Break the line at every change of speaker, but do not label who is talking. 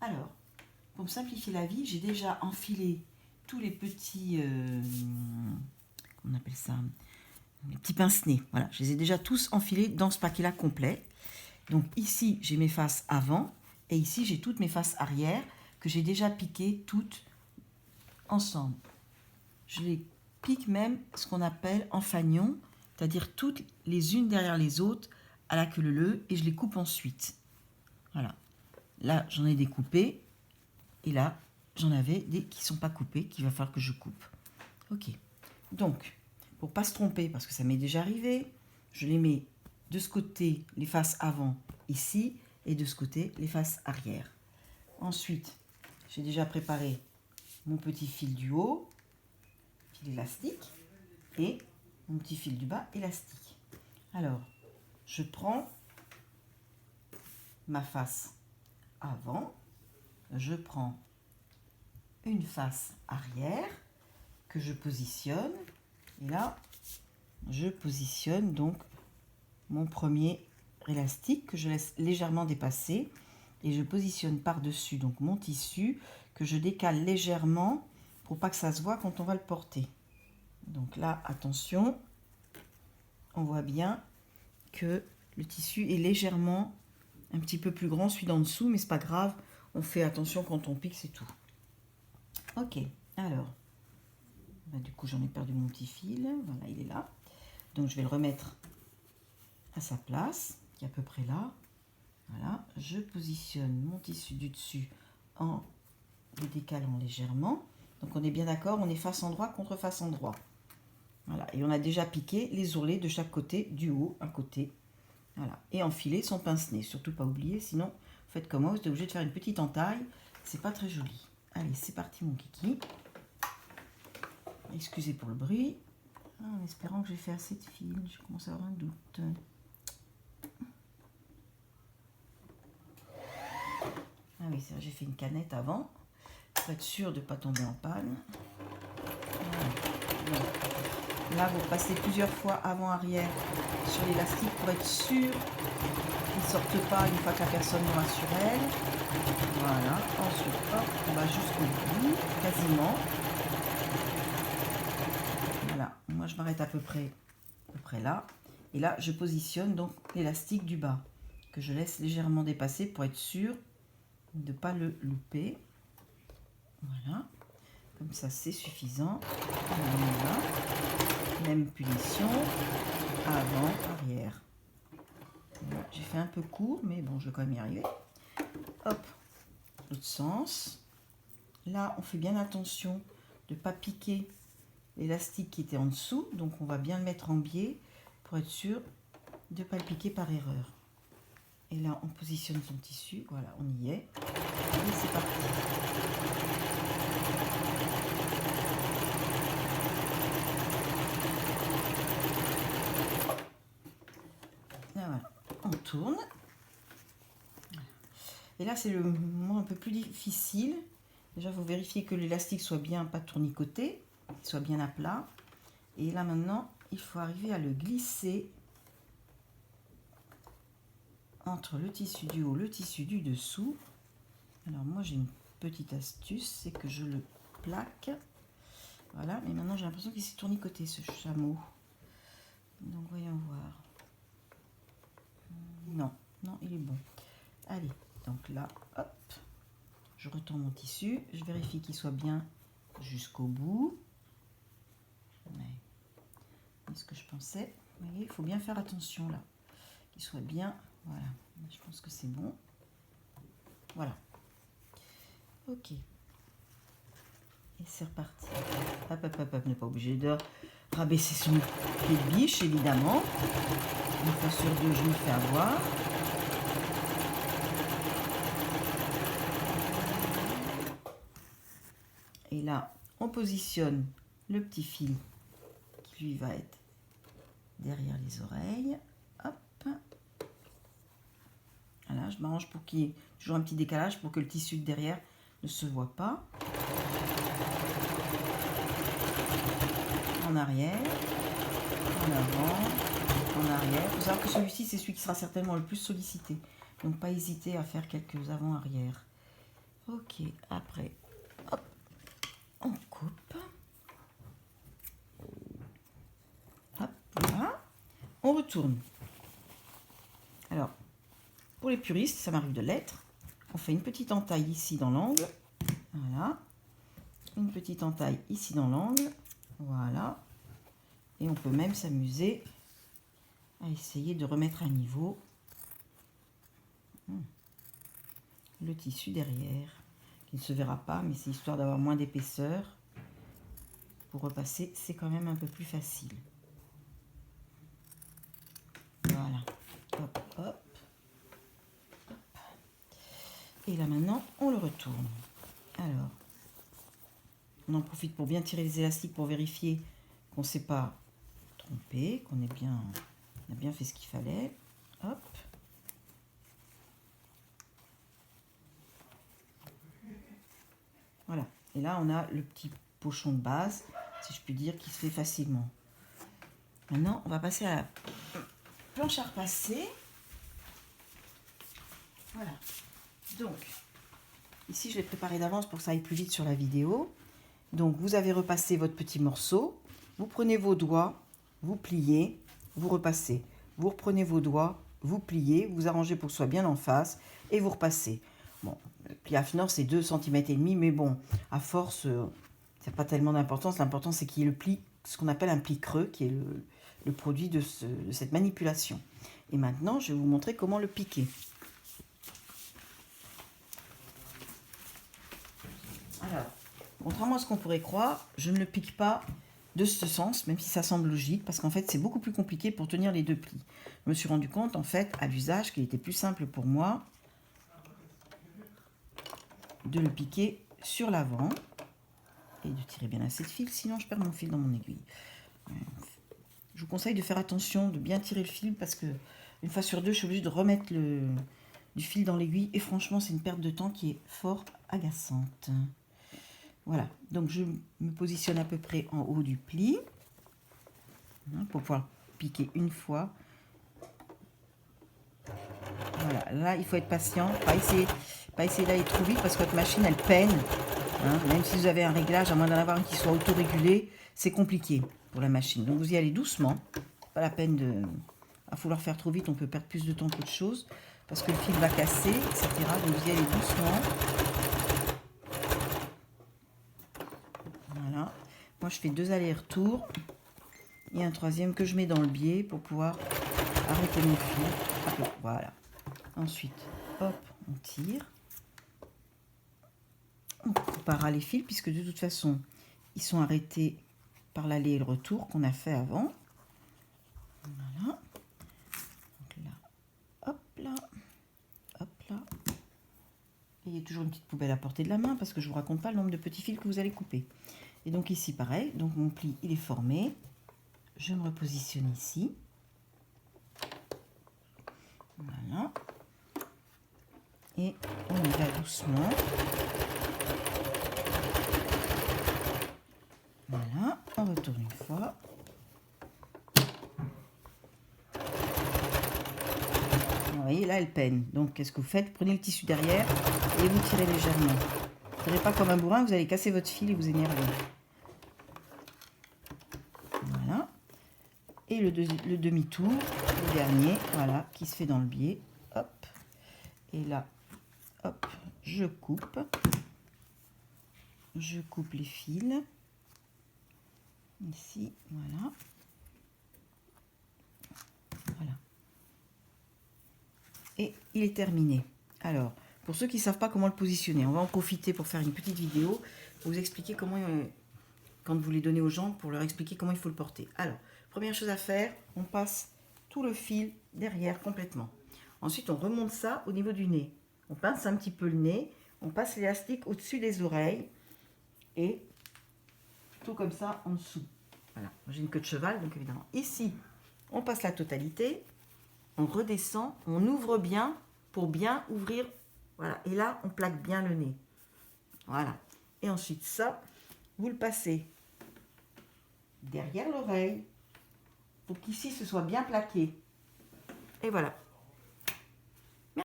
Alors, pour me simplifier la vie, j'ai déjà enfilé tous les petits, comment on appelle ça, les petits pince-nez. Voilà, je les ai déjà tous enfilés dans ce paquet-là complet. Donc ici, j'ai mes faces avant et ici, j'ai toutes mes faces arrière que j'ai déjà piquées toutes ensemble. Je les pique même ce qu'on appelle en fanion, c'est-à-dire toutes les unes derrière les autres à la queue leu et je les coupe ensuite. Voilà. Là, j'en ai découpé et là, j'en avais des qui ne sont pas coupés, qu'il va falloir que je coupe. Ok. Donc, pour pas se tromper, parce que ça m'est déjà arrivé, je les mets de ce côté, les faces avant, ici, et de ce côté, les faces arrière. Ensuite, j'ai déjà préparé mon petit fil du haut, fil élastique, et mon petit fil du bas, élastique. Alors, je prends ma face avant, je prends une face arrière que je positionne, et là, je positionne donc mon premier élastique que je laisse légèrement dépasser et je positionne par-dessus donc mon tissu que je décale légèrement pour pas que ça se voit quand on va le porter. Donc là, attention, on voit bien que le tissu est légèrement un petit peu plus grand, celui d'en dessous, mais c'est pas grave, on fait attention quand on pique, c'est tout. Ok, alors, du coup j'en ai perdu mon petit fil, voilà, il est là. Donc je vais le remettre à sa place, qui est à peu près là. Voilà, je positionne mon tissu du dessus en le décalant légèrement. Donc on est bien d'accord, on est face endroit contre face endroit. Voilà, et on a déjà piqué les ourlets de chaque côté, du haut, un côté. Voilà, et enfiler son pince-nez. Surtout pas oublier, sinon, faites comme moi, vous êtes obligé de faire une petite entaille. C'est pas très joli. Allez, c'est parti mon kiki. Excusez pour le bruit. En espérant que j'ai fait assez de fil, je commence à avoir un doute. Ah oui, c'est vrai, j'ai fait une canette avant, pour être sûr de ne pas tomber en panne. Voilà. Là, vous passez plusieurs fois avant-arrière sur l'élastique pour être sûr qu'il ne sorte pas une fois que la personne aura sur elle. Voilà, ensuite, hop, on va jusqu'au bout, quasiment. Voilà, moi je m'arrête à peu près là. Et là, je positionne donc l'élastique du bas, que je laisse légèrement dépasser pour être sûr de ne pas le louper. Voilà, comme ça c'est suffisant. Voilà. Même punition, avant, arrière. Voilà. J'ai fait un peu court, mais bon, je vais quand même y arriver. Hop, l'autre sens. Là, on fait bien attention de ne pas piquer l'élastique qui était en dessous, donc on va bien le mettre en biais pour être sûr de ne pas le piquer par erreur. Et là, on positionne son tissu. Voilà, on y est. Et c'est parti. Là, voilà, on tourne. Et là, c'est le moment un peu plus difficile. Déjà, il faut vérifier que l'élastique soit bien pas tournicoté, qu'il soit bien à plat. Et là, maintenant, il faut arriver à le glisser entre le tissu du haut et le tissu du dessous. Alors moi j'ai une petite astuce, c'est que je le plaque. Voilà, mais maintenant j'ai l'impression qu'il s'est tournicoté ce chameau. Donc voyons voir. Non, non, il est bon. Allez, donc là, hop, je retends mon tissu, je vérifie qu'il soit bien jusqu'au bout. Mais ce que je pensais, vous voyez, il faut bien faire attention là, qu'il soit bien. Voilà, je pense que c'est bon. Voilà. Ok. Et c'est reparti. Hop, hop, hop, hop, n'est pas obligé de rabaisser son pied de biche, évidemment. Une fois sur deux, je me fais avoir. Et là, on positionne le petit fil qui lui va être derrière les oreilles. Hop. Voilà, je m'arrange pour qu'il y ait toujours un petit décalage pour que le tissu de derrière ne se voit pas. En arrière, en avant, en arrière. Il faut savoir que celui-ci, c'est celui qui sera certainement le plus sollicité. Donc pas hésiter à faire quelques avant-arrière. Ok, après, hop, on coupe. Hop, voilà. On retourne. Alors, pour les puristes, ça m'arrive de l'être. On fait une petite entaille ici dans l'angle. Voilà. Une petite entaille ici dans l'angle. Voilà. Et on peut même s'amuser à essayer de remettre à niveau le tissu derrière, qui ne se verra pas, mais c'est histoire d'avoir moins d'épaisseur. Pour repasser, c'est quand même un peu plus facile. Voilà. Hop, hop. Hop. Et là maintenant, on le retourne. Alors, on en profite pour bien tirer les élastiques pour vérifier qu'on ne s'est pas trompé, qu'on est bien, on a bien fait ce qu'il fallait. Hop. Voilà. Et là, on a le petit pochon de base, si je puis dire, qui se fait facilement. Maintenant, on va passer à la planche à repasser. Voilà. Donc, ici, je l'ai préparé d'avance pour que ça aille plus vite sur la vidéo. Donc, vous avez repassé votre petit morceau. Vous prenez vos doigts, vous pliez, vous repassez. Vous reprenez vos doigts, vous pliez, vous arrangez pour que ce soit bien en face et vous repassez. Bon, le pliage nord, c'est 2,5 cm, mais bon, à force, ça n'a pas tellement d'importance. L'important, c'est qu'il y ait le pli, ce qu'on appelle un pli creux, qui est le produit de cette manipulation. Et maintenant, je vais vous montrer comment le piquer. Alors, contrairement à ce qu'on pourrait croire, je ne le pique pas de ce sens, même si ça semble logique, parce qu'en fait, c'est beaucoup plus compliqué pour tenir les deux plis. Je me suis rendu compte, en fait, à l'usage, qu'il était plus simple pour moi de le piquer sur l'avant et de tirer bien assez de fil, sinon je perds mon fil dans mon aiguille. Je vous conseille de faire attention, de bien tirer le fil, parce que une fois sur deux, je suis obligée de remettre du fil dans l'aiguille, et franchement, c'est une perte de temps qui est fort agaçante. Voilà, donc je me positionne à peu près en haut du pli, pour pouvoir piquer une fois. Voilà, là il faut être patient, pas essayer d'aller trop vite parce que votre machine elle peine. Même si vous avez un réglage, à moins d'en avoir un qui soit autorégulé, c'est compliqué pour la machine. Donc vous y allez doucement, pas la peine de vouloir faire trop vite, on peut perdre plus de temps qu'autre chose parce que le fil va casser, etc. Donc vous y allez doucement. Voilà, moi je fais 2 allers-retours et un troisième que je mets dans le biais pour pouvoir arrêter mon fil. Hop là, voilà. Ensuite, hop, on tire. On comparera les fils puisque de toute façon, ils sont arrêtés par l'aller et le retour qu'on a fait avant. Voilà. Donc là, hop là, hop là. Et il y a toujours une petite poubelle à portée de la main parce que je ne vous raconte pas le nombre de petits fils que vous allez couper. Et donc ici, pareil. Donc mon pli, il est formé. Je me repositionne ici. Voilà. Et on y va doucement. Voilà, on retourne une fois. Vous voyez, là, elle peine. Donc, qu'est-ce que vous faites? Prenez le tissu derrière et vous tirez légèrement. Ne tirez pas comme un bourrin, vous allez casser votre fil et vous énerver. Voilà. Et le demi-tour, le dernier, voilà, qui se fait dans le biais. Hop. Et là, hop, je coupe. Je coupe les fils. Ici, voilà. Voilà. Et il est terminé. Alors, pour ceux qui ne savent pas comment le positionner, on va en profiter pour faire une petite vidéo pour vous expliquer comment, quand vous les donnez aux gens, pour leur expliquer comment il faut le porter. Alors, première chose à faire, on passe tout le fil derrière complètement. Ensuite, on remonte ça au niveau du nez. On pince un petit peu le nez, on passe l'élastique au-dessus des oreilles et tout comme ça en dessous. Voilà, j'ai une queue de cheval, donc évidemment. Ici, on passe la totalité, on redescend, on ouvre bien pour bien ouvrir. Voilà, et là, on plaque bien le nez. Voilà. Et ensuite, ça, vous le passez derrière l'oreille pour qu'ici, ce soit bien plaqué. Et voilà.